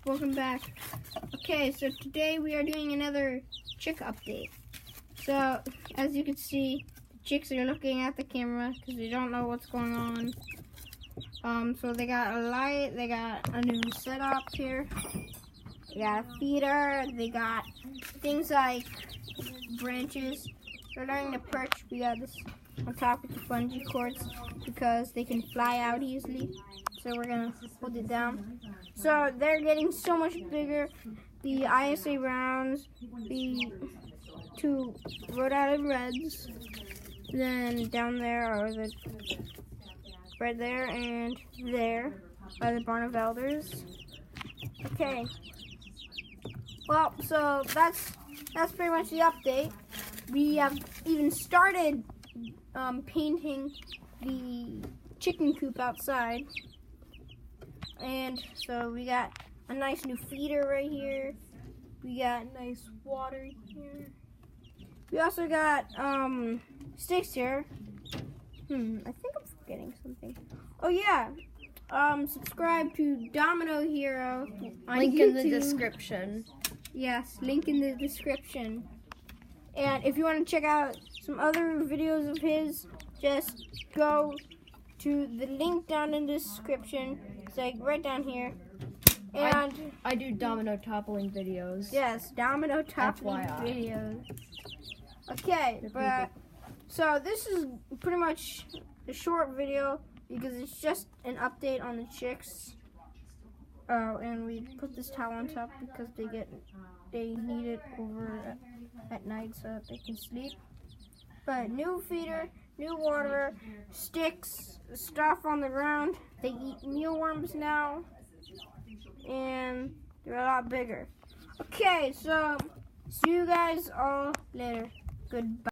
welcome back. Okay, so today we are doing another chick update. So, as you can see, the chicks are looking at the camera because they don't know what's going on. So they got a light, they got a new setup here, they got a feeder, they got things like branches. They're learning to perch. We got this on top with the bungee cords because they can fly out easily. So we're gonna hold it down. So they're getting so much bigger. The ISA rounds, the two Rhode Island Reds, then down there are the right there and there by the Barn of Elders. Okay. Well, so that's pretty much the update. We have even started painting the chicken coop outside. And so we got a nice new feeder right here. We got nice water here. We also got sticks here. I think I'm forgetting something. Oh yeah. Subscribe to Domino Hero on Link YouTube. in the description. Yes, link in the description. And if you want to check out some other videos of his, just go to the link down in the description. It's like right down here. And I do domino toppling videos. yes, domino toppling videos. Okay, but so this is pretty much a short video because it's just an update on the chicks. Oh, and we put this towel on top because they need it over at night so that they can sleep. But new feeder, new water, sticks, stuff on the ground. They eat mealworms now, and they're a lot bigger. Okay, so see you guys all later. Goodbye.